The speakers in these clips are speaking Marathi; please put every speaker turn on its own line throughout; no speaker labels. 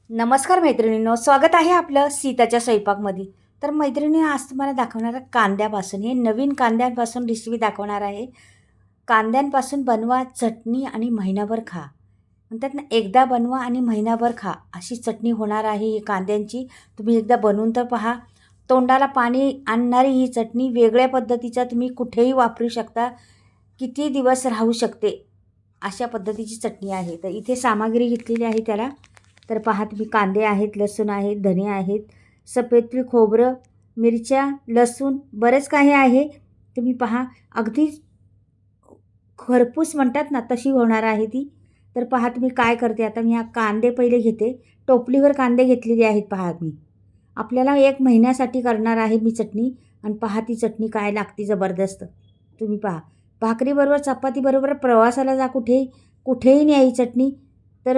नमस्कार मैत्रिणींनो, स्वागत आहे आपलं सीताच्या स्वयंपाकमध्ये. तर मैत्रिणी, आज तुम्हाला दाखवणार आहे कांद्यापासून, हे नवीन कांद्यांपासून रेसिपी दाखवणार आहे. कांद्यांपासून बनवा चटणी आणि महिनाभर खा. म्हणतात ना, एकदा बनवा आणि महिनाभर खा, अशी चटणी होणार आहे ही कांद्यांची. तुम्ही एकदा बनवून तर पहा. तोंडाला पाणी आणणारी ही चटणी वेगळ्या पद्धतीचा तुम्ही कुठेही वापरू शकता, किती दिवस राहू शकते अशा पद्धतीची चटणी आहे. तर इथे सामग्री घेतलेली आहे त्याला. तर पहा तुम्ही, कांदे आहेत, लसूण आहेत, धने आहेत, सफेद तीळ, खोबरं, मिरच्या, लसूण, बरेच काही आहे. तुम्ही पहा, अगदी खरपूस म्हणतात ना, तशी होणार आहे ती. तर पहा तुम्ही काय करते आता. मी हा कांदे पहिले घेते. टोपलीवर कांदे घेतलेले आहेत पहा मी. आपल्याला 1 महिन्यासाठी करणार आहे मी चटणी. आणि पहा ती चटणी काय लागते जबरदस्त. तुम्ही पहा, भाकरीबरोबर, चपातीबरोबर, प्रवासाला जा, कुठेही न्यायची चटणी. तर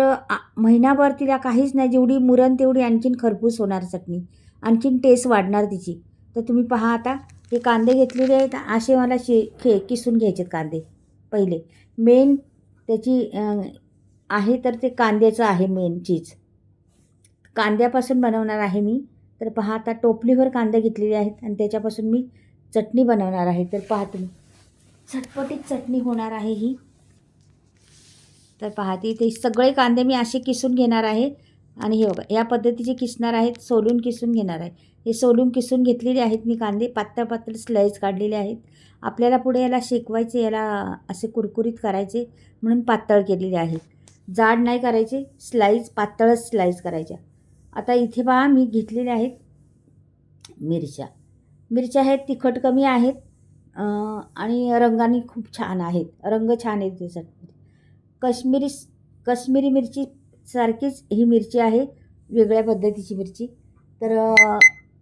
महिनाभर तिला काहीच नाही, जेवढी मुरण तेवढी आणखीन खरपूस होणार चटणी, आणखीन टेस्ट वाढणार तिची. तर तुम्ही पहा आता, हे कांदे घेतलेले आहेत, असे मला किसून घ्यायचे कांदे पहिले. मेन त्याची आहे तर ते कांद्याचं आहे मेन चीज. कांद्यापासून बनवणार आहे मी. तर पहा आता, टोपलीवर कांदे घेतलेले आहेत आणि त्याच्यापासून मी चटणी बनवणार आहे. तर पहा तुम्ही, झटपटीत चटणी होणार आहे ही. तर पहा, ते सगळे कांदे मी असे किसून घेणार आहे. आणि हे बघा, या पद्धतीचे किसणार आहेत, सोलून किसून घेणार आहे. हे सोलून किसून घेतलेले आहेत मी कांदे, पातळ पातळ स्लाईस काढलेले आहेत. आपल्याला पुढे याला शेकवायचे, याला असे कुरकुरीत करायचे, म्हणून पातळ केलेले आहे. जाड नाही करायचे, पातळच स्लाईस करायच्या. आता इथे पहा, मी घेतलेले आहेत मिरच्या आहेत, तिखट कमी आहेत आणि रंगाने खूप छान आहेत, रंग छान आहेत त्यासाठी. कश्मीरी मिरची सारखीच ही मिरची आहे, वेगळ्या पद्धतीची मिरची. तर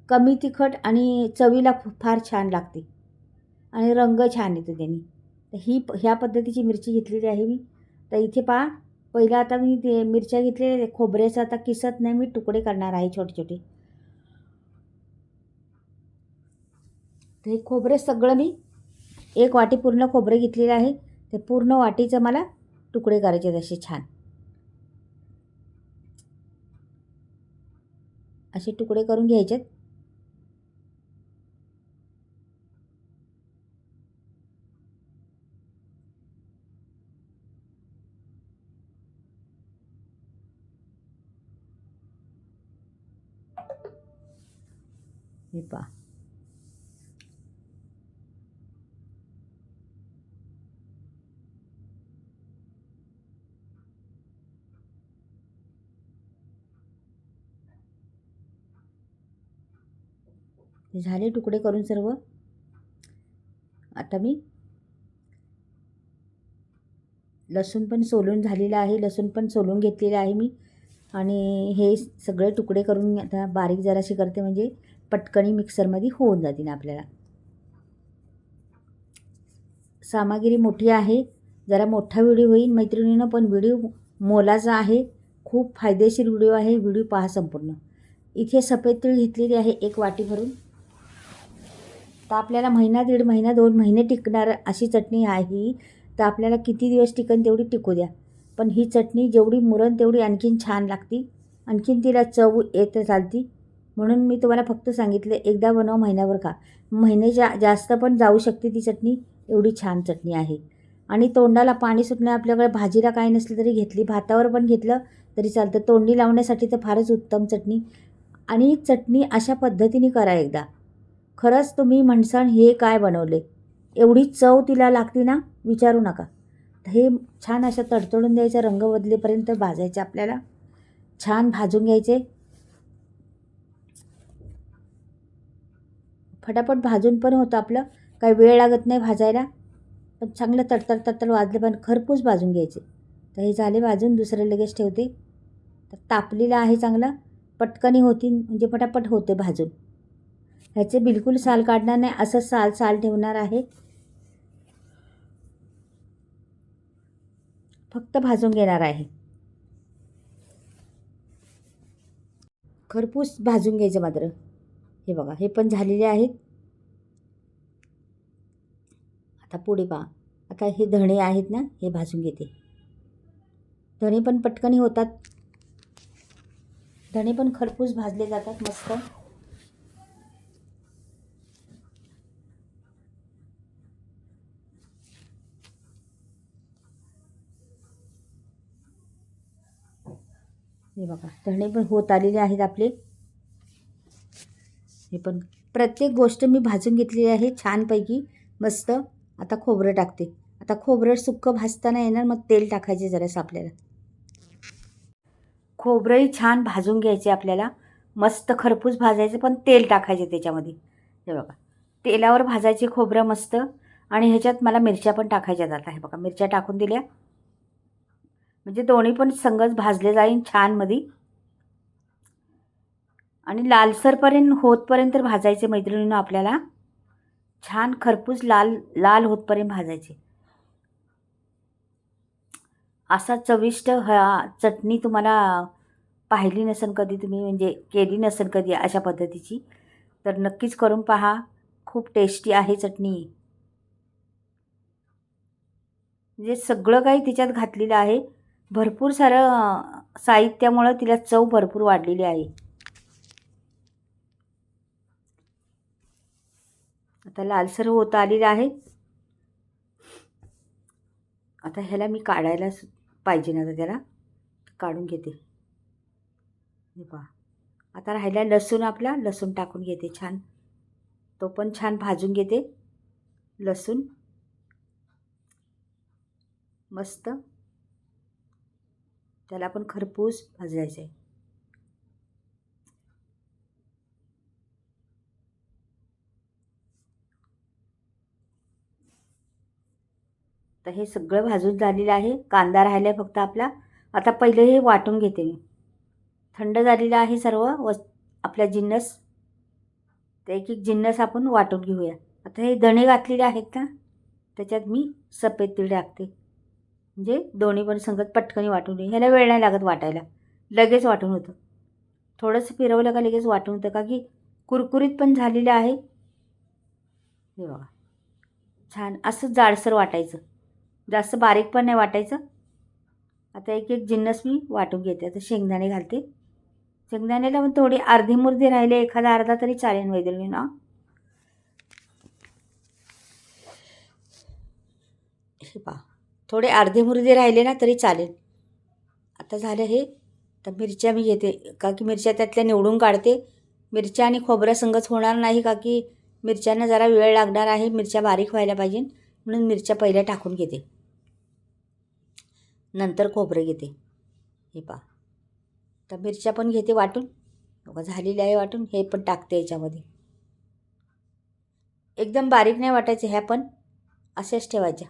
कमी तिखट आणि चवीला फार छान लागते आणि रंग छान येतो त्याने. तर ह्या पद्धतीची मिरची घेतलेली आहे मी. तर इथे पहा, पहिला आता मी ते मिरच्या घेतलेल्या, खोबऱ्याचं आता किसत नाही, मी तुकडे करणार आहे छोटे छोटे. तर हे खोबरे सगळं मी 1 वाटी पूर्ण खोबरे घेतलेले आहे. ते पूर्ण वाटीचं मला तुकडे करायचे असे छान, असे तुकडे करून घ्यायचेत. हे पहा, हे झाले तुकडे करून सर्व. आता मी लसूण पण सोलून झालेलं आहे, लसूण पण सोलून घेतलेलं आहे मी. आणि हे सगळे तुकडे करून आता बारीक जराशी करते, म्हणजे पटकनी मिक्सरमध्ये होऊन जातील आपल्याला. सामग्री मोठी आहे, जरा मोठा व्हिडिओ होईल मैत्रिणीनं, पण व्हिडिओ मोलाचा आहे, खूप फायदेशीर व्हिडिओ आहे. व्हिडिओ पहा संपूर्ण. इथे सफेद तीळ घेतलेली आहे 1 वाटी भरून. तर आपल्याला महिना, 1.5 महिना, 2 महिने टिकणार अशी चटणी आहे ही. तर आपल्याला किती दिवस टिकन तेवढी टिकू द्या, पण ही चटणी जेवढी मुरण तेवढी आणखीन छान लागते, आणखीन तिला चव येत चालती. म्हणून मी तुम्हाला फक्त सांगितलं, एकदा बनव, महिनाभर खा. महिन्याच्या जास्त पण जाऊ शकते ती चटणी, एवढी छान चटणी आहे. आणि तोंडाला पाणी सुटणं, आपल्याकडे भाजीला काय नसलं तरी घेतली, भातावर पण घेतलं तरी चालतं, तोंडी लावण्यासाठी तर फारच उत्तम चटणी. आणि चटणी अशा पद्धतीने करा एकदा, खरंच तुम्ही म्हणसाल हे काय बनवले, एवढी चव तिला लागते ना, विचारू नका. हे छान असं तडतडून द्यायचं, रंग बदलेपर्यंत भाजायचे आपल्याला, छान भाजून घ्यायचे. फटाफट भाजून पण होतं आपलं, काही वेळ लागत नाही भाजायला, पण चांगलं तडतड तडतड वाजलं, पण खरपूस भाजून घ्यायचे. तर हे झाले भाजून, दुसरे लगेच ठेवते. तर तापलेलं आहे चांगलं, पटकनी होती, म्हणजे पटापट होते भाजून. ह्याचे बिलकुल साल काढणार नाही, असं साल ठेवणार आहे, फक्त भाजून घेणार आहे. खरपूस भाजून घ्यायचं मात्र. हे बघा, हे पण झालेले आहेत. आता पुढे पहा, आता हे धणे आहेत ना, हे भाजून घेते. धणे पण पटकनी होतात. धणे पण खरपूस भाजले जातात मस्त. हे बघा धणे पण होत आलेले आहेत आपले. हे पण प्रत्येक गोष्ट मी भाजून घेतलेली आहे छानपैकी मस्त. आता खोबरं टाकते. आता खोबरं सुक्कं भाजताना येणार, मग तेल टाकायचे जरासं आपल्याला. खोबरंही छान भाजून घ्यायचे आपल्याला, मस्त खरपूस भाजायचं, पण तेल टाकायचे त्याच्यामध्ये. हे बघा तेलावर भाजायचे खोबरं मस्त. आणि ह्याच्यात मला मिरच्या पण टाकायच्या जातात. हे बघा मिरच्या टाकून दिल्या, म्हणजे दोन्ही पण संगच भाजले जाईल छान मध्ये. आणि लालसरपर्यंत होतपर्यंत भाजायचे मैत्रिणींनो आपल्याला. छान खरपूस लाल लाल होतपर्यंत भाजायचे. असा चविष्ट चटणी तुम्हाला पाहिली नसेल कधी तुम्ही, म्हणजे केली नसेल कधी अशा पद्धतीची, तर नक्कीच करून पहा. खूप टेस्टी आहे चटणी. म्हणजे सगळं काही तिच्यात घातलेलं आहे. भरपूर सारं साहित्यामुळं तिला चव भरपूर वाढलेली आहे. आता लालसर होत आलेलं आहे. आता ह्याला मी काढायला पाहिजे ना, तर त्याला काढून घेते. हे पहा आता राहिला लसूण. आपला लसूण टाकून घेते छान. तो पण छान भाजून घेते लसूण मस्त. त्याला पण खरपूस भाजायचं आहे. तर हे सगळं भाजून झालेलं आहे. कांदा राहिला आहे फक्त आपला. आता पहिले हे वाटून घेते मी. थंड झालेलं आहे सर्व आपल्या जिन्नस. तर एक एक जिन्नस आपण वाटून घेऊया. आता हे धणे घातलेले आहेत ना, त्याच्यात मी सफेद तीळ टाकते. म्हणजे दोन्ही पण संगत पटकनी वाटून घे. ह्याला वेळ नाही लागत वाटायला, लगेच वाटून होतं. थोडंसं फिरवलं का लगेच वाटून होतं, का की कुरकुरीत पण झालेलं आहे. हे बघा छान असं जाडसर वाटायचं, जास्त बारीक पण नाही वाटायचं. आता एक एक जिन्नस मी वाटून घेते. आता शेंगदाणे घालते. शेंगदाण्याला पण थोडी अर्धी मुर्दी राहिले, एखादा अर्धा तरी चालेल वैदर्मी ना. हे पहा थोडे अर्धे मुर्दे राहिले ना तरी चालेल. आता झालं हे. तर मिरच्या मी घेते, का की मिरच्या त्यातल्या निवडून काढते. मिरच्या आणि खोबऱ्या संगच होणार नाही, का की मिरच्यांना जरा वेळ लागणार आहे. मिरच्या बारीक व्हायला पाहिजे, म्हणून मिरच्या पहिल्या टाकून घेते, नंतर खोबरं घेते. हे पहा तर मिरच्या पण घेते वाटून. झालेली आहे वाटून. हे पण टाकते याच्यामध्ये. एकदम बारीक नाही वाटायचं, ह्या पण अशाच ठेवायच्या.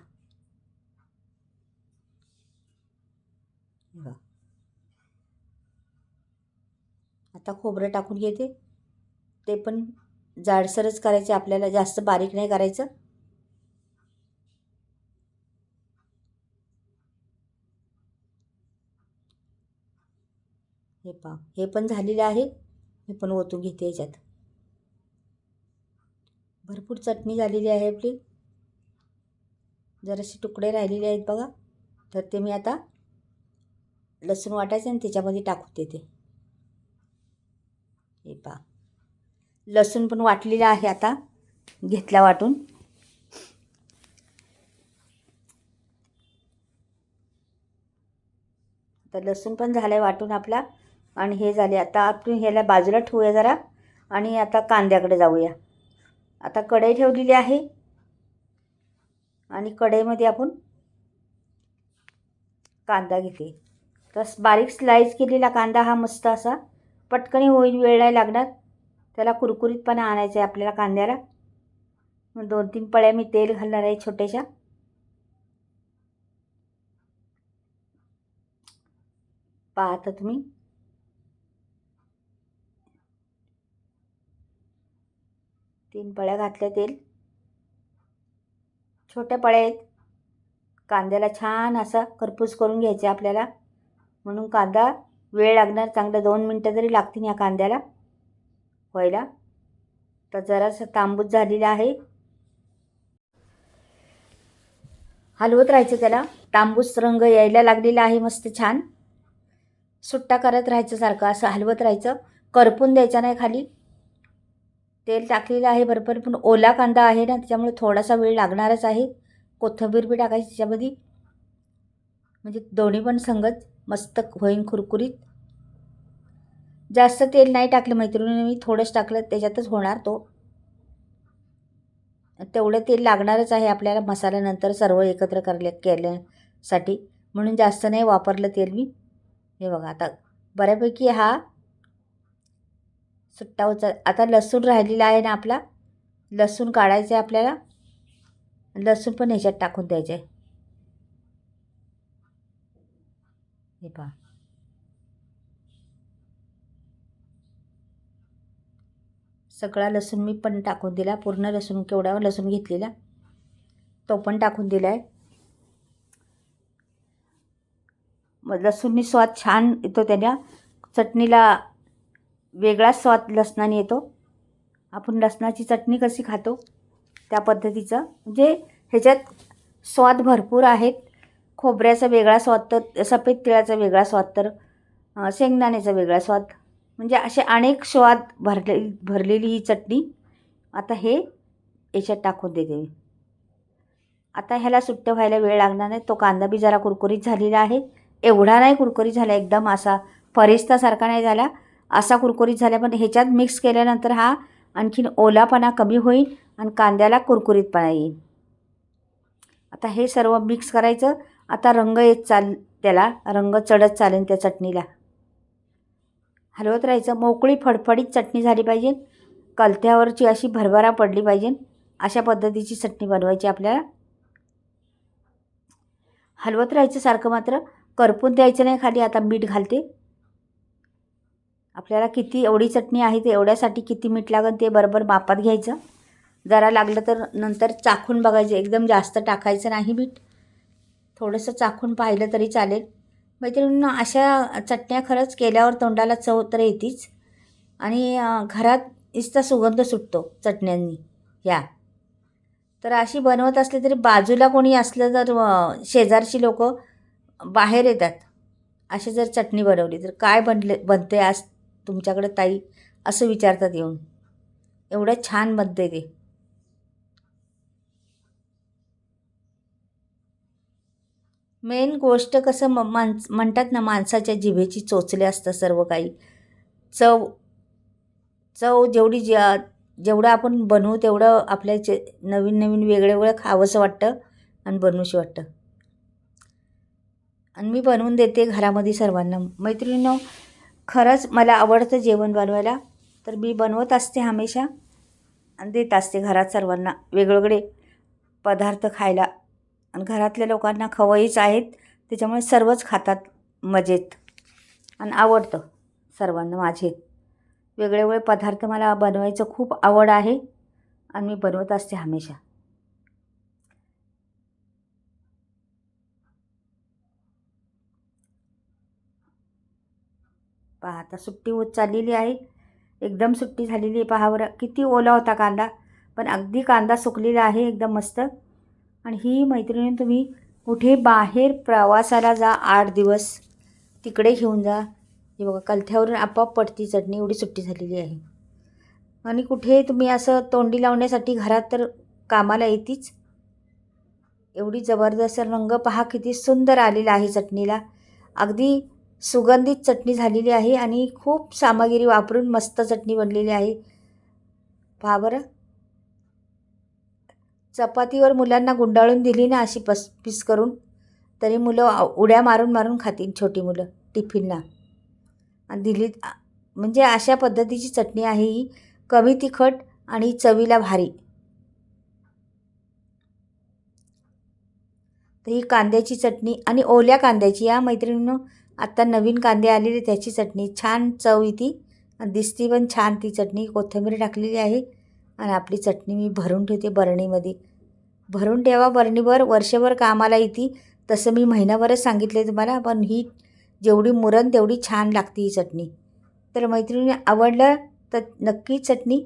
आता खोबरं टाकून घेते. ते पण जाडसरच करायचे आपल्याला, जास्त बारीक नाही करायचं. हे पहा हे पण झालेलं आहे. हे पण ओतून घेते याच्यात. भरपूर चटणी झालेली आहे आपली. जरासे तुकडे राहिलेले आहेत बघा, तर ते मी आता लसूण वाटायचं आणि त्याच्यामध्ये टाकून देते. हे पहा लसूण पण वाटलेलं आहे. आता घेतला वाटून. तर लसूण पण झालं आहे वाटून आपला. आणि हे झाले. आता आपण ह्याला बाजूला ठेवूया जरा, आणि आता कांद्याकडे जाऊया. आता कढई ठेवलेली आहे, आणि कढईमध्ये आपण कांदा घेते. तर बारीक स्लाईस केलेला कांदा हा मस्त असा पटकन होईल, वेळ नाही लागणार. त्याला कुरकुरीतपणा आणायचं आहे आपल्याला कांद्याला. मग 2-3 पळ्या मी तेल घालणार आहे छोट्याशा. पाहता तुम्ही. तीन पळ्या घातल्या तेल. छोट्या पळ्या आहेत. कांद्याला छान असा खरपूस करून घ्यायचा आपल्याला, म्हणून कांदा वेळ लागणार. चांगलं 2 मिनटं तरी लागतील या कांद्याला व्हायला. तर जरासं तांबूस झालेला आहे. हलवत राहायचं त्याला. तांबूस रंग यायला लागलेला आहे मस्त छान. सुट्टा करत राहायचं, सारखं असं हलवत राहायचं, करपून द्यायचं नाही खाली. तेल टाकलेलं आहे भरपूर, पण ओला कांदा आहे ना त्याच्यामुळे थोडासा वेळ लागणारच आहे. कोथिंबीर बी टाकायची त्याच्यामध्ये, म्हणजे दोन्ही पण संगत मस्त होईन कुरकुरीत. जास्त तेल नाही टाकलं मैत्रिणी, मी थोडंच टाकलं, त्याच्यातच होणार तो. तेवढं तेल लागणारच आहे आपल्याला मसाल्यानंतर सर्व एकत्र केल्यासाठी, म्हणून जास्त नाही वापरलं तेल मी. हे बघा आता बऱ्यापैकी हा सुट्टा उचल. आता लसूण राहिलेला आहे ना आपला, लसूण काढायचं आहे आपल्याला. लसूण पण ह्याच्यात टाकून द्यायचं आहे. हे पहा, सगळा लसूण मी पण टाकून दिला. पूर्ण लसूण, केवढा लसूण घेतलेला तो पण टाकून दिला आहे. मग लसूणनी स्वाद छान येतो, त्याला चटणीला वेगळाच स्वाद लसणाने येतो. आपण लसणाची चटणी कशी खातो त्या पद्धतीचं, म्हणजे ह्याच्यात स्वाद भरपूर आहेत. खोबऱ्याचा वेगळा स्वाद, तर सफेद तिळाचा वेगळा स्वाद, तर शेंगदाण्याचा वेगळा स्वाद, म्हणजे असे अनेक स्वाद भरलेली ही चटणी. आता हे याच्यात टाकून देते. आता ह्याला सुट्टं व्हायला वेळ लागणार नाही. तो कांदा बी जरा कुरकुरीत झालेला आहे, एवढा नाही कुरकुरीत झाला, एकदम असा फरिस्तासारखा नाही झाला, असा कुरकुरीत झाला. पण ह्याच्यात मिक्स केल्यानंतर हा आणखीन ओलापणा कमी होईल आणि कांद्याला कुरकुरीतपणा येईल. आता हे सर्व मिक्स करायचं. आता रंग येत त्याला रंग चढत चालेल त्या चटणीला. हलवत राहायचं. मोकळी फडफडीत चटणी झाली पाहिजे, कलथ्यावरची अशी भरभरा पडली पाहिजे, अशा पद्धतीची चटणी बनवायची आपल्याला. हलवत राहायचं सारखं, मात्र करपून द्यायचं नाही खाली. आता मीठ घालते. आपल्याला किती एवढी चटणी आहे ते एवढ्यासाठी किती मीठ लागेल ते बरोबर मापात घ्यायचं. जरा लागलं तर नंतर चाखून बघायचं, एकदम जास्त टाकायचं नाही मीठ, थोडंसं चाखून पाहिलं तरी चालेल. मैत्रिणींनो, अशा चटण्या खरंच केल्यावर तोंडाला चव तर येतेच, आणि घरात इतका सुगंध सुटतो चटण्यांनी ह्या. तर अशी बनवत असली तरी बाजूला कोणी असलं तर शेजारची लोक बाहेर येतात. अशी जर चटणी बनवली तर काय बनते आज तुमच्याकडे ताई, असं विचारतात येऊन. एवढं छान बनते ते. मेन गोष्ट कसं म्हणतात ना, माणसाच्या जिभेची चोचले असतं सर्व काही. चव चव जेवढं आपण बनवू तेवढं आपल्या नवीन नवीन वेगळं वेगळं खावंसं वाटतं आणि बनवूशी वाटतं. आणि मी बनवून देते घरामध्ये सर्वांना. मैत्रिणींनो, खरंच मला आवडतं जेवण बनवायला, तर मी बनवत असते हमेशा आणि देत असते घरात सर्वांना वेगवेगळे पदार्थ खायला. आणि घरातल्या लोकांना खवयीच आहेत, त्याच्यामुळे सर्वच खातात मजेत, आणि आवडतं सर्वांना माझे वेगळे पदार्थ. मला बनवायचं खूप आवड आहे आणि मी बनवत असते हमेशा. पहा आता सुट्टी होत चाललेली आहे, एकदम सुट्टी झालेली आहे. पहा बरं किती ओला होता कांदा, पण अगदी कांदा सुकलेला आहे एकदम मस्त. आणि ही मैत्रिणी, तुम्ही कुठे बाहेर प्रवासाला जा 8 दिवस, तिकडे घेऊन जा. हे बघा कलथ्यावरून आपोआप पडती चटणी, एवढी सुट्टी झालेली आहे. आणि कुठे तुम्ही असं तोंडी लावण्यासाठी घरात तर कामाला येतीच. एवढी जबरदस्त रंग पहा किती सुंदर आलेला आहे चटणीला, अगदी सुगंधित चटणी झालेली आहे आणि खूप सामग्री वापरून मस्त चटणी बनलेली आहे. पहा बरं, चपातीवर मुलांना गुंडाळून दिली ना अशी पीस करून, तरी मुलं उड्या मारून मारून खातील, छोटी मुलं टिफिनला. आणि दिली म्हणजे अशा पद्धतीची चटणी आहे ही, कमी तिखट आणि चवीला भारी. तर ही कांद्याची चटणी आणि ओल्या कांद्याची, या मैत्रिणींनो, आत्ता नवीन कांदे आलेले त्याची चटणी छान चव येते आणि दिसती पण छान ती चटणी. कोथिंबीर टाकलेली आहे आणि आपली चटणी मी भरून ठेवते बरणीमध्ये. भरून ठेवा बरणीभर, वर्षभर कामाला येते. तसं मी महिनाभरच सांगितले तुम्हाला, पण ही जेवढी मुरण तेवढी छान लागते ही चटणी. तर मैत्रिणी, आवडलं तर नक्की चटणी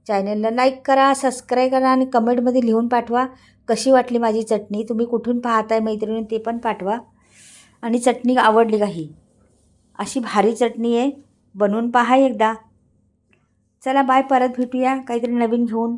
चॅनलला लाईक करा, सबस्क्राईब करा आणि कमेंटमध्ये लिहून पाठवा कशी वाटली माझी चटणी. तुम्ही कुठून पाहताय मैत्रिणी ते पण पाठवा, आणि चटणी आवडली का ही. अशी भारी चटणी आहे, बनवून पहा एकदा. चला बाय, परत भेटूया काहीतरी नवीन घेऊन.